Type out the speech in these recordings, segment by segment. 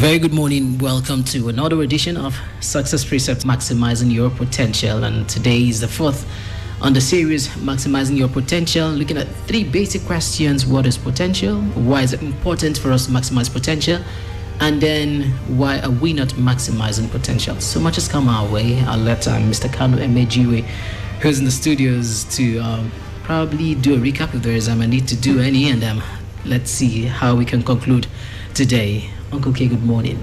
very good morning. Welcome to another edition of Success Precept Maximizing Your Potential. And today is the fourth on the series Maximizing Your Potential, looking at three basic questions. What is potential? Why is it important for us to maximize potential? And then why are we not maximizing potential? So much has come our way. I'll let Mr. Kanu Emejiwe, who's in the studios, to probably do a recap if there is I need to do any, and let's see how we can conclude today. Uncle K, good morning.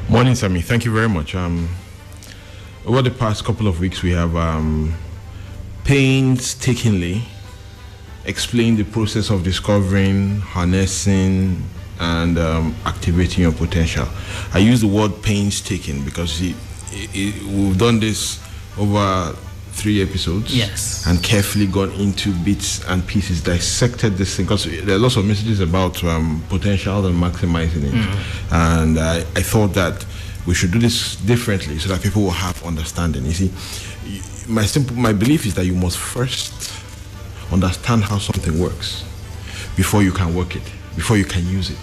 Morning, Sammy. Thank you very much. Over the past couple of weeks, we have painstakingly explained the process of discovering, harnessing, and activating your potential. I use the word painstaking because we've done this over 3 episodes, yes, and carefully gone into bits and pieces, dissected this thing, because there are lots of messages about potential and maximizing it. And I thought that we should do this differently so that people will have understanding. You see, my belief is that you must first understand how something works before you can work it, before you can use it.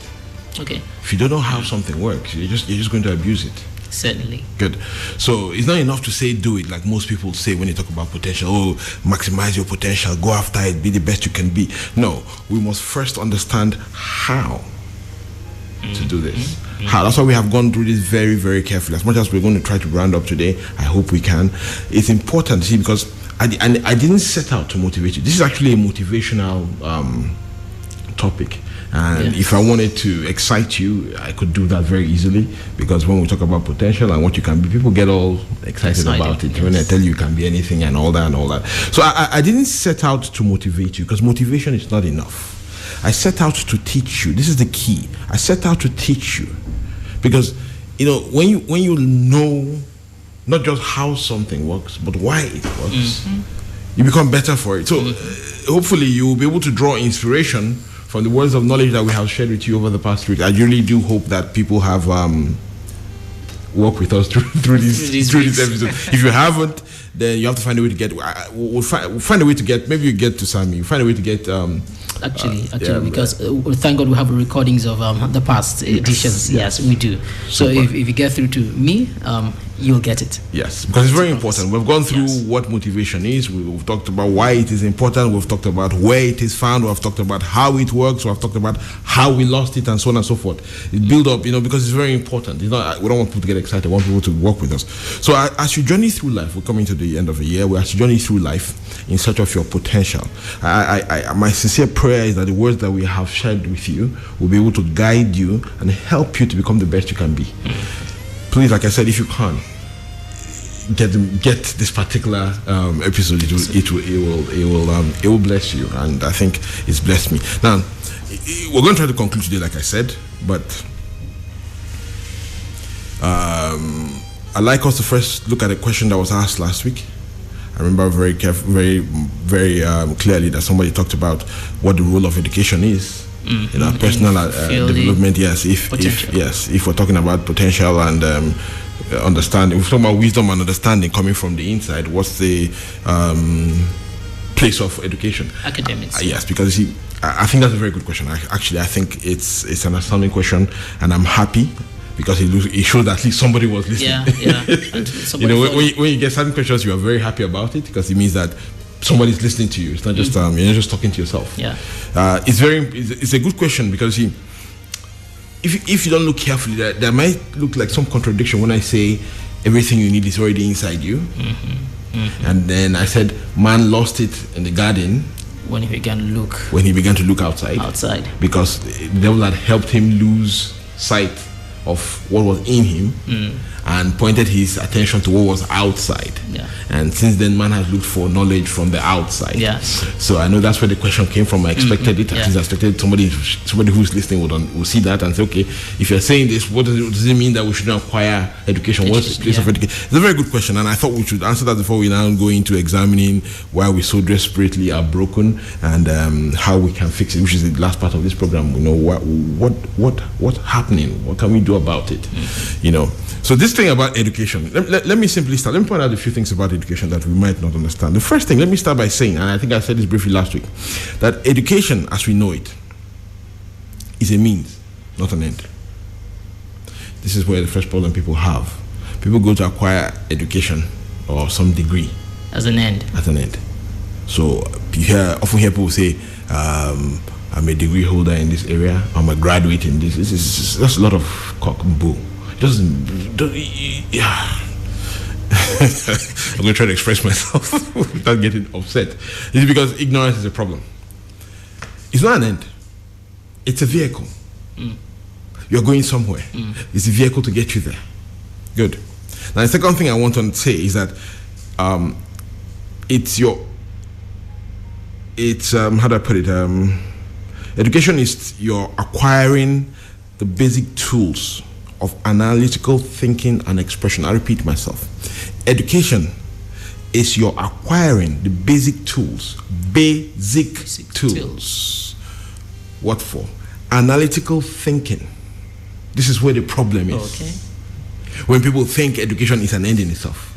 Okay. If you don't know how something works, you're just going to abuse it. Certainly. Good. So it's not enough to say do it, like most people say when they talk about potential. Oh, maximize your potential, go after it, be the best you can be. No, we must first understand how to do this. How. That's why we have gone through this very, very carefully. As much as we're going to try to round up today, I hope we can. It's important, see, because I didn't set out to motivate you. This is actually a motivational topic. And if I wanted to excite you, I could do that very easily, because when we talk about potential and what you can be, people get all excited about it. Yes. When I tell you can be anything and all that. So I didn't set out to motivate you, because motivation is not enough. I set out to teach you. This is the key. I set out to teach you, because when you know not just how something works, but why it works, you become better for it. So hopefully you will be able to draw inspiration from the words of knowledge that we have shared with you over the past week. I really do hope that people have worked with us through this episode. If you haven't, then you have to find a way to get. We'll find a way to get. Maybe you get to Sammy. Find a way to get. Actually, because thank God we have recordings of the past editions. Yes, we do. So if you get through to me, you'll get it. Yes, because it's very important. We've gone through what motivation is. We've talked about why it is important. We've talked about where it is found. We've talked about how it works. We've talked about how we lost it, and so on and so forth. It build up, because it's very important. We don't want people to get excited. We want people to work with us. So as you journey through life, we're coming to the end of the year. As you journey through life in search of your potential, my sincere prayer is that the words that we have shared with you will be able to guide you and help you to become the best you can be. Please, like I said, if you can get this particular episode, it will bless you, and I think it's blessed me. Now, we're going to try to conclude today, like I said, but I'd like us to first look at a question that was asked last week. I remember very clearly that somebody talked about what the role of education is in our personal development. Yes, if we're talking about potential and understanding, we're talking about wisdom and understanding coming from the inside. What's the place of education? Academics. Yes, because you see, I think that's a very good question. I think it's an astounding question, and I'm happy, because it shows that at least somebody was listening. When you get certain questions, you are very happy about it, because it means that somebody's listening to you. It's not just you're not just talking to yourself. Yeah, it's a good question, because if you don't look carefully, there might look like some contradiction when I say everything you need is already inside you, and then I said man lost it in the garden when he began to look outside, because the devil had helped him lose sight of what was in him and pointed his attention to what was outside. Yeah. And since then, man has looked for knowledge from the outside. Yes. So I know that's where the question came from. I expected it. I expected somebody who's listening will see that and say, okay, if you're saying this, what does it mean that we shouldn't acquire education? What's the place of education? It's a very good question, and I thought we should answer that before we now go into examining why we so desperately are broken and how we can fix it, which is the last part of this program. What's happening? What can we do about it? So this thing about education, let me simply start. Let me point out a few things about education that we might not understand. The first thing, let me start by saying, and I think I said this briefly last week, that education as we know it is a means, not an end. this is where the first problem people have. People go to acquire education or some degree as an end. So you often hear people say, I'm a degree holder in this area, I'm a graduate in this. That's a lot of cock and bull. It doesn't yeah. I'm going to try to express myself without getting upset. It's because ignorance is a problem. It's not an end. It's a vehicle. You're going somewhere. It's a vehicle to get you there. Good. Now, the second thing I want to say is that how do I put it? Education is you're acquiring the basic tools of analytical thinking and expression. I repeat myself. Education is you're acquiring the basic tools. Basic tools. What for? Analytical thinking. This is where the problem is. Okay. When people think education is an end in itself.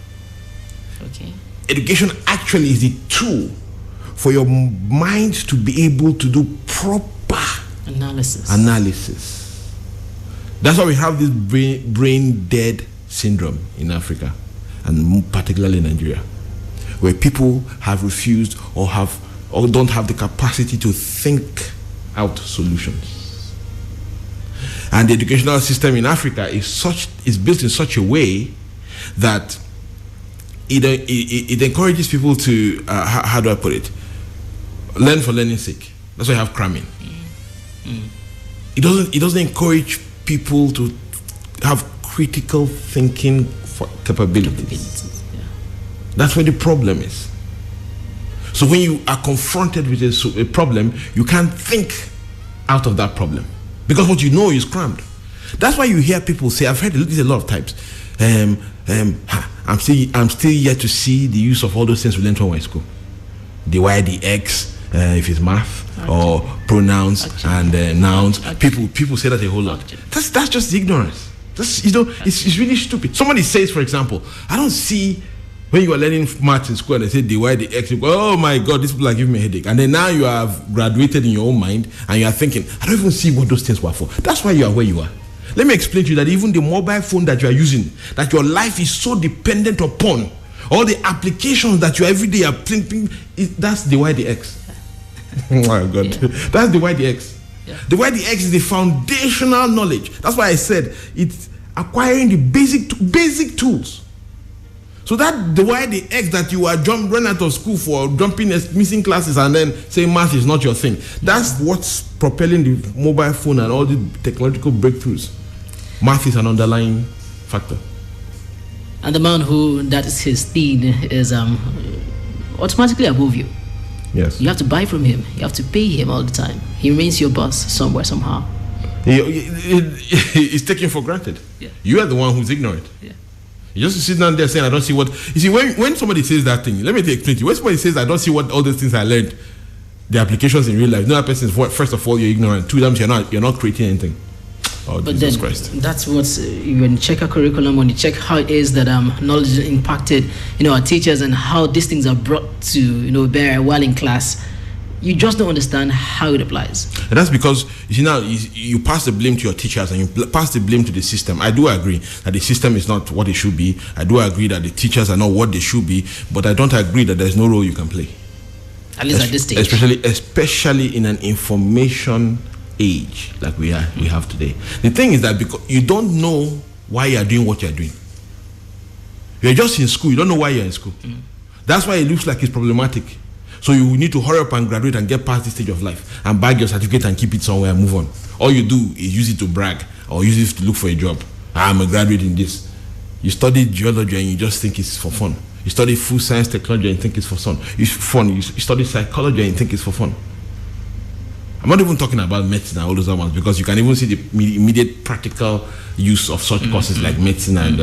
Okay. Education actually is the tool for your mind to be able to do proper analysis. That's why we have this brain dead syndrome in Africa, and particularly in Nigeria, where people have refused or don't have the capacity to think out solutions. And the educational system in Africa is built in such a way that it encourages people to how do I put it? Learn for learning's sake. That's why you have cramming. It doesn't encourage people to have critical thinking for capabilities. Yeah. That's where the problem is. So when you are confronted with a problem, you can't think out of that problem because what you know is crammed. That's why you hear people say, I've heard this a lot of times, I'm still yet to see the use of all those things we learned from high school. The Y, the X, if it's math, or pronouns and nouns. People say that a whole lot. That's just ignorance. It's really stupid. Somebody says, for example, I don't see when you are learning maths in school and they say the Y, the X, you go, oh my God, these people are giving me a headache. And then now you have graduated in your own mind and you are thinking, I don't even see what those things were for. That's why you are where you are. Let me explain to you that even the mobile phone that you are using, that your life is so dependent upon, all the applications that you every day are playing, that's the Y, the X. Oh my God. Yeah. That's the Y, the X. Yeah. The Y, the X is the foundational knowledge. That's why I said it's acquiring the basic tools. So that the Y, the X that you are run out of school for, missing classes and then saying math is not your thing. That's what's propelling the mobile phone and all the technological breakthroughs. Math is an underlying factor. And the man that is his thing is automatically above you. Yes. You have to buy from him. You have to pay him all the time. He remains your boss somewhere, somehow. It's taken for granted. Yeah. You are the one who's ignorant. Yeah. You just sit down there saying, I don't see what... You see, when somebody says that thing, let me explain to you. When somebody says, I don't see what all these things I learned, the applications in real life, no, that person is, first of all, you're ignorant. Two times, you're not creating anything. Oh, but Jesus then, Christ. That's what's... When you check our curriculum, when you check how it is that knowledge is impacted, our teachers and how these things are brought to, bear while in class, you just don't understand how it applies. And that's because, you see, now you pass the blame to your teachers and you pass the blame to the system. I do agree that the system is not what it should be. I do agree that the teachers are not what they should be. But I don't agree that there's no role you can play. At least at this stage. Especially in an information age like we have today. The thing is that because you don't know why you are doing what you are doing. You're just in school. You don't know why you're in school. That's why it looks like it's problematic. So you need to hurry up and graduate and get past this stage of life and bag your certificate and keep it somewhere and move on. All you do is use it to brag or use it to look for a job. I'm a graduate in this. You study geology and you just think it's for fun. You study food science technology and you think it's for fun. You study psychology and you think it's for fun. I'm not even talking about medicine and all those other ones because you can even see the immediate practical use of such courses like medicine and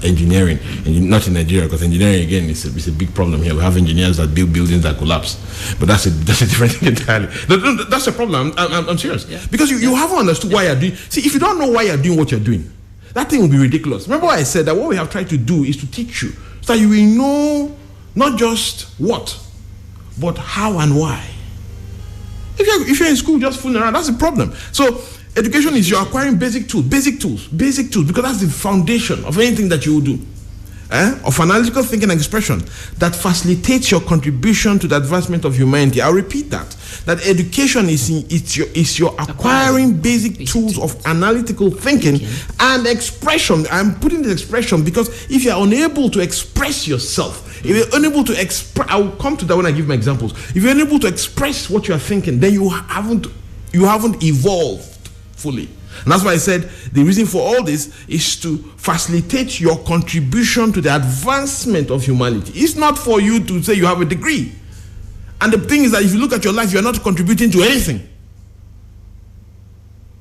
engineering. And not in Nigeria, because engineering again is a big problem here. We have engineers that build buildings that collapse, but that's a different thing entirely. No, that's a problem. I'm serious because you haven't understood why you're doing. See, if you don't know why you're doing what you're doing, that thing will be ridiculous. Remember what I said, that what we have tried to do is to teach you so that you will know not just what, but how and why. If you're in school just fooling around, that's a problem. So Education is you're acquiring basic tools, because that's the foundation of anything that you will do. Of analytical thinking and expression that facilitates your contribution to the advancement of humanity. I'll repeat that education is your acquiring basic tools of analytical thinking and expression. I'm putting this expression because if you're unable to express yourself, if you're unable to express, I'll come to that when I give my examples. If you're unable to express what you are thinking, then you haven't evolved fully. And that's why I said the reason for all this is to facilitate your contribution to the advancement of humanity. It's not for you to say you have a degree. And the thing is that if you look at your life, you're not contributing to anything.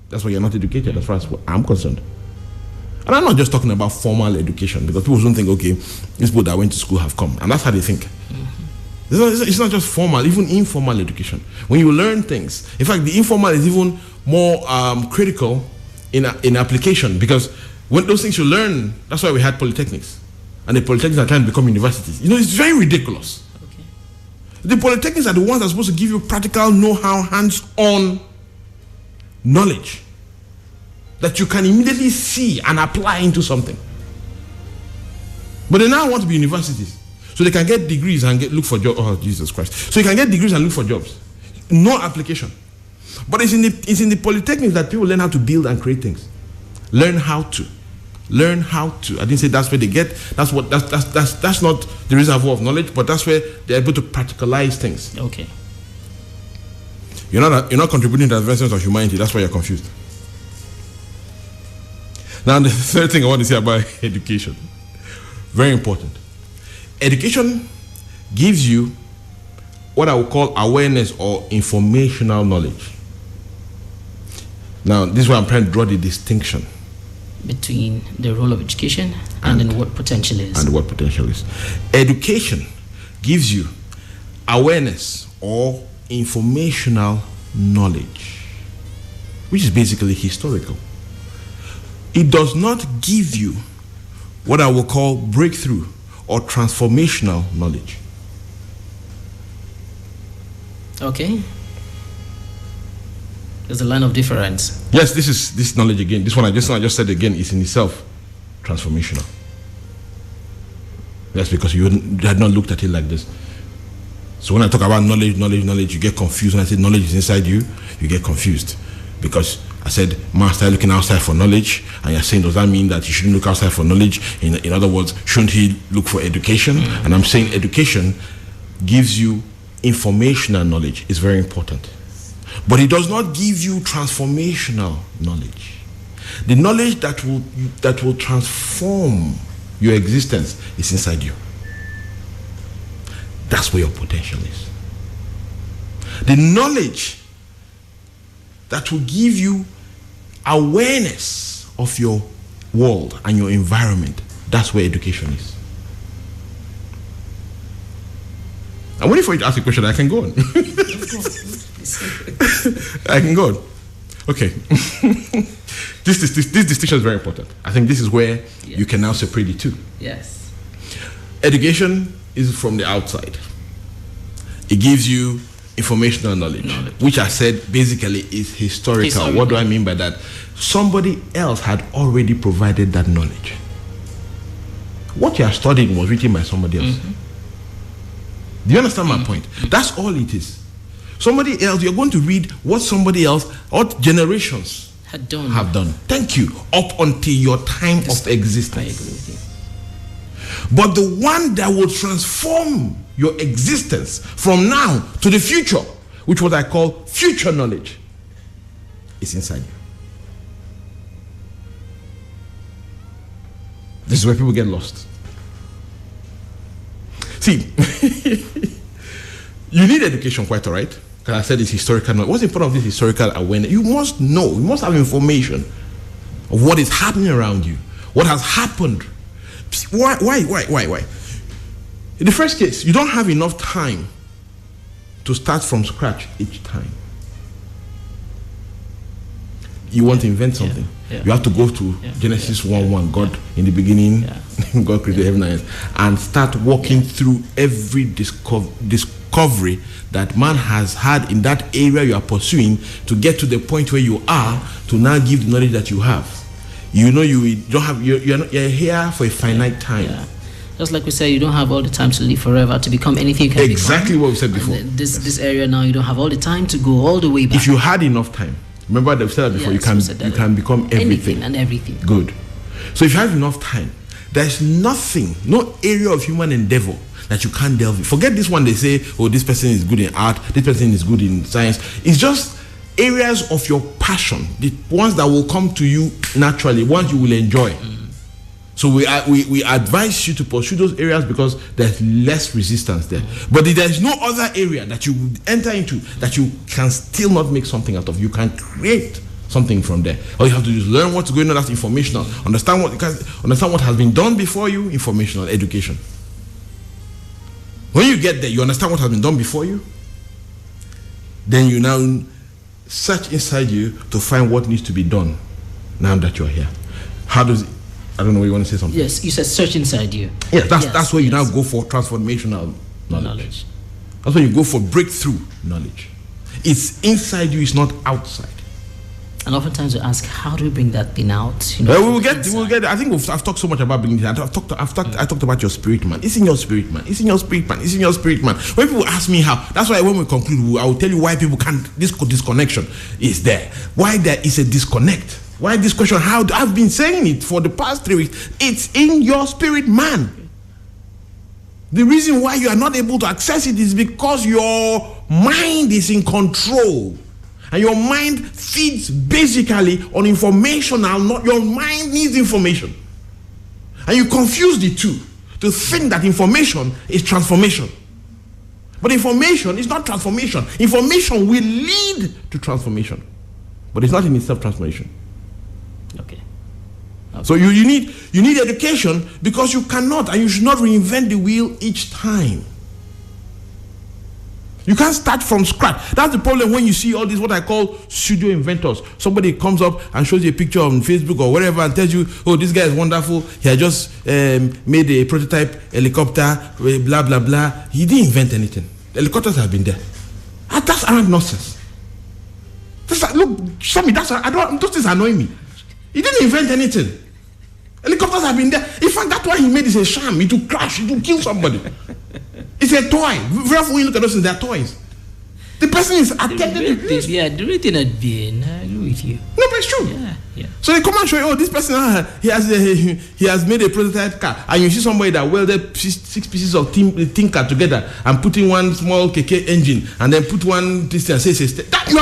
That's why you're not educated, as far as I'm concerned. And I'm not just talking about formal education, because people don't think, okay, these people that went to school have come. And that's how they think. It's not just formal, even informal education. When you learn things, in fact, the informal is even more critical in application, because when those things you learn, that's why we had polytechnics. And the polytechnics are trying to become universities. It's very ridiculous. Okay. The polytechnics are the ones that are supposed to give you practical know-how, hands-on knowledge that you can immediately see and apply into something. But they now want to be universities. So they can get degrees and look for jobs. Oh, Jesus Christ. So you can get degrees and look for jobs. No application. But it's in the polytechnics that people learn how to build and create things. Learn how to. I didn't say that's where they get. That's not the reservoir of knowledge, but that's where they're able to practicalize things. Okay. You're not contributing to the advancement of humanity. That's why you're confused. Now, the third thing I want to say about education, very important. Education gives you what I would call awareness or informational knowledge. Now, this is where I'm trying to draw the distinction between the role of education and then what potential is. And what potential is. Education gives you awareness or informational knowledge, which is basically historical. It does not give you what I will call breakthrough or transformational knowledge. Okay. There's a line of difference. Yes, this knowledge again. This one I just said again is in itself transformational. That's because you had not looked at it like this. So when I talk about knowledge, you get confused. When I say knowledge is inside you, you get confused. Because I said, man, start looking outside for knowledge. And you're saying, does that mean that you shouldn't look outside for knowledge? In other words, shouldn't he look for education? Mm-hmm. And I'm saying education gives you informational knowledge. It's very important. But it does not give you transformational knowledge. The knowledge that will transform your existence is inside you. That's where your potential is. The knowledge that will give you awareness of your world and your environment, that's where education is. I'm waiting for you to ask a question. I can go on. I can go on. Okay. This distinction is very important. I think this is where you can now separate the two. Yes. Education is from the outside. It gives you informational knowledge, which I said basically is historical. What do I mean by that? Somebody else had already provided that knowledge. What you are studying was written by somebody else. Mm-hmm. Do you understand my point? That's all it is. Somebody else, you're going to read what somebody else, what generations have done. Thank you. Up until your time of existence. I agree with you. But the one that will transform your existence from now to the future, which what I call future knowledge, is inside you. This is where people get lost. See, you need education, quite all right. Because I said it's historical knowledge. What's important of this historical awareness? You must know, you must have information of what is happening around you, what has happened. Why? In the first case, you don't have enough time to start from scratch each time. You want to invent something. Yeah. You have to go to Genesis 1:1. God, in the beginning, God created heaven and earth, and start walking through every discovery that man has had in that area you are pursuing to get to the point where you are to now give the knowledge that you have. You know, you don't have, you're here for a finite time. Yeah. Just like we said, you don't have all the time to live forever to become anything you can exactly become. What we said before. This area now, you don't have all the time to go all the way back. If you had enough time, remember that we said that before, you can become everything. Anything and everything. Good. So if you have enough time, there's nothing, no area of human endeavor that you can't delve in. Forget this one they say, oh, this person is good in art, this person is good in science. It's just areas of your passion, the ones that will come to you naturally, ones you will enjoy. So we advise you to pursue those areas because there's less resistance there. But if there's no other area that you enter into that you can still not make something out of, you can create something from there. All you have to do is learn what's going on. That's informational. Understand what has been done before you. Informational education. When you get there, you understand what has been done before you. Then you now search inside you to find what needs to be done now that you're here. How does it? I don't know, you want to say something? Yes, you said search inside you. Yeah, that's where you now go for transformational knowledge. That's where you go for breakthrough knowledge. It's inside you, it's not outside. And oftentimes we ask, how do we bring that thing out? You know, well, we'll get. I think I've talked so much about bringing it out. I talked about your spirit, man. It's in your spirit, man. It's in your spirit, man. It's in your spirit, man. When people ask me how, that's why when we conclude, I will tell you why people can't. This disconnection is there. Why there is a disconnect. Why this question? How I've been saying it for the past 3 weeks. It's in your spirit, man. The reason why you are not able to access it is because your mind is in control. And your mind feeds basically on information. Your mind needs information. And you confuse the two to think that information is transformation. But information is not transformation. Information will lead to transformation. But it's not in itself transformation. Okay. So you need education because you cannot and you should not reinvent the wheel each time. You can't start from scratch. That's the problem when you see all this, what I call pseudo inventors. Somebody comes up and shows you a picture on Facebook or whatever and tells you, oh, this guy is wonderful. He had just made a prototype helicopter, blah, blah, blah. He didn't invent anything. The helicopters have been there. That's arrant nonsense. Look, show me. Those things annoy me. He didn't invent anything. Helicopters have been there. In fact, that's why he made it a sham. It will crash. It will kill somebody. It's a toy. Very often when you look at those things, they're toys. The person is attempting to use. Yeah, the rating had been. I agree with you. No, but it's true. Yeah. So they come and show you, oh, this person, he has made a prototype car, and you see somebody that welded 6 pieces of tinker together and put in one small KK engine, and then put one this and say that you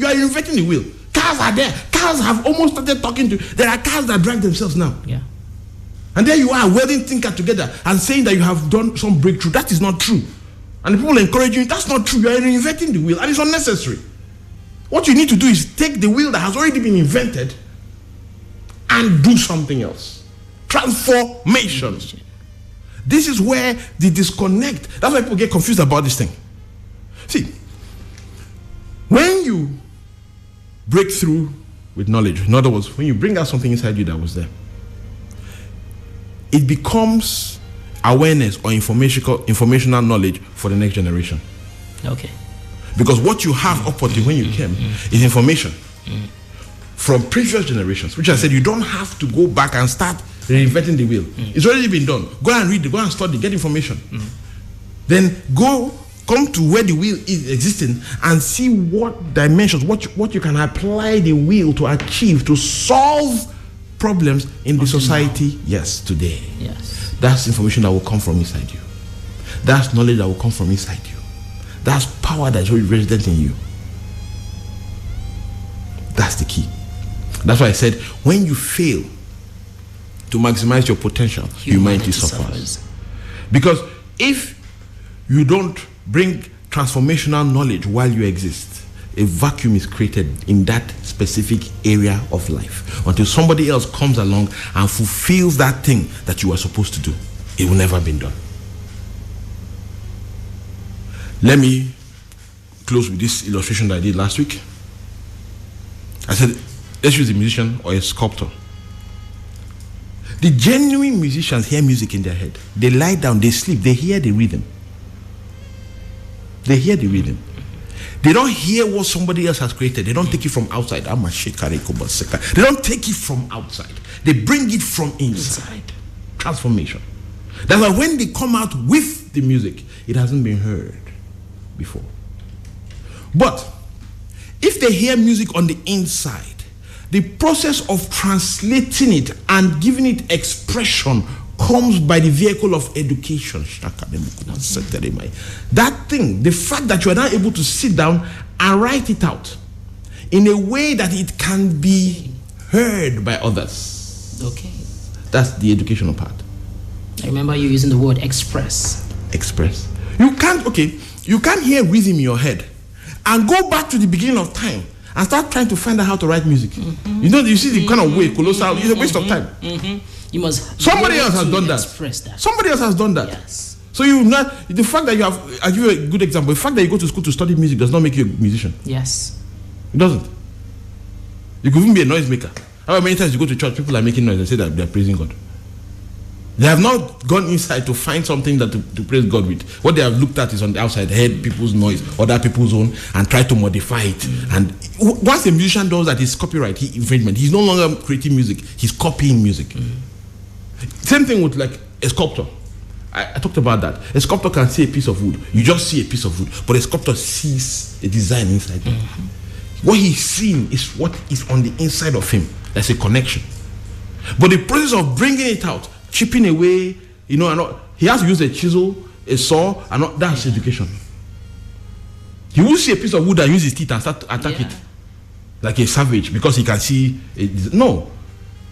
are inventing the wheel. Cars are there. Cars have almost started talking to. There are cars that drive themselves now. Yeah. And there you are welding tinker together and saying that you have done some breakthrough. That is not true. And people encourage you, that's not true. You are reinventing the wheel and it's unnecessary. What you need to do is take the wheel that has already been invented and do something else. Transformation. This is where the disconnect. That's why people get confused about this thing. See, when you break through with knowledge, in other words, when you bring out something inside you that was there, it becomes awareness or informational knowledge for the next generation. Okay. Because what you have up until when you came is information from previous generations, which I said you don't have to go back and start reinventing the wheel. It's already been done. Go and read, go and study, get information. Then come to where the wheel is existing and see what dimensions, what you can apply the wheel to achieve, to solve problems in the society, today. Yes. That's information that will come from inside you. That's knowledge that will come from inside you. That's power that is resident in you. That's the key. That's why I said, when you fail to maximize your potential, humanity suffers. Because if you don't bring transformational knowledge while you exist, a vacuum is created in that specific area of life until somebody else comes along and fulfills that thing that you are supposed to do. It will never be done. Let me close with this illustration that I did last week. I said, let's use a musician or a sculptor. The genuine musicians hear music in their head. They lie down, they sleep, they hear the rhythm. They hear the rhythm. They don't hear what somebody else has created. They don't take it from outside. They don't take it from outside. They bring it from inside. Transformation. That's why when they come out with the music, it hasn't been heard before. But if they hear music on the inside, the process of translating it and giving it expression comes by the vehicle of education. That thing, the fact that you are now able to sit down and write it out in a way that it can be heard by others. Okay. That's the educational part. I remember you using the word express. Express. You can't hear rhythm in your head and go back to the beginning of time and start trying to find out how to write music. Mm-hmm. You see the kind of way colossal. It's a waste of time. Mm-hmm. You must. Somebody else has done that. Somebody else has done that. Yes. So the fact that you have. I'll give you a good example. The fact that you go to school to study music does not make you a musician. Yes. It doesn't. You could even be a noisemaker. How many times you go to church, people are making noise and say that they are praising God. They have not gone inside to find something that to praise God with. What they have looked at is on the outside, heard people's noise, other people's own, and try to modify it. Mm-hmm. And once a musician does that, it's copyright, infringement. He's no longer creating music, he's copying music. Mm-hmm. Same thing with like a sculptor. I talked about that. A sculptor can see a piece of wood. You just see a piece of wood, but a sculptor sees a design inside. Mm-hmm. What he's seeing is what is on the inside of him. There's a connection. But the process of bringing it out, chipping away, he has to use a chisel, a saw, and that's education. He will see a piece of wood and use his teeth and start to attack it like a savage because he can see it. No.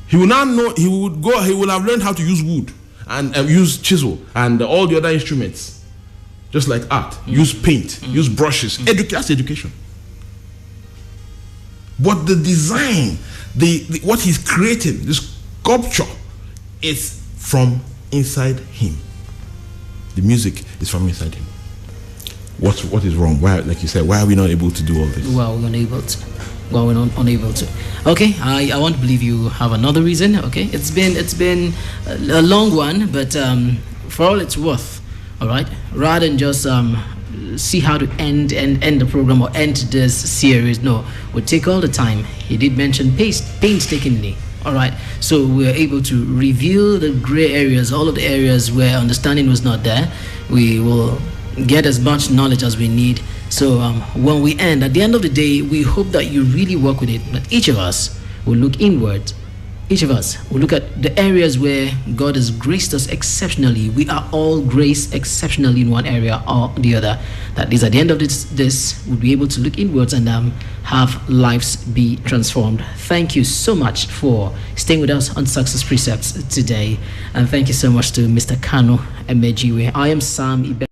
He will now know, he will have learned how to use wood and use chisel and all the other instruments. Just like art. Use paint, use brushes. That's education. But the design, what he's creating, this sculpture, is from inside him. The music is from inside him. What is wrong? Why, like you said, why are we not able to do all this? Well, we're unable to. Okay, I want to believe you have another reason. Okay, it's been a long one, but for all it's worth, all right. Rather than just see how to end the program or end this series, no, we'll take all the time. He did mention painstakingly. All right, so we're able to review the gray areas, all of the areas where understanding was not there. We will get as much knowledge as we need. So when we end, at the end of the day, we hope that you really work with it. That each of us will look inward. Each of us will look at the areas where God has graced us exceptionally. We are all graced exceptionally in one area or the other. That is, at the end of this we'll be able to look inwards and have lives be transformed. Thank you so much for staying with us on Success Precepts today. And thank you so much to Mr. Kanu Emejiwe. I am Sam Ibe.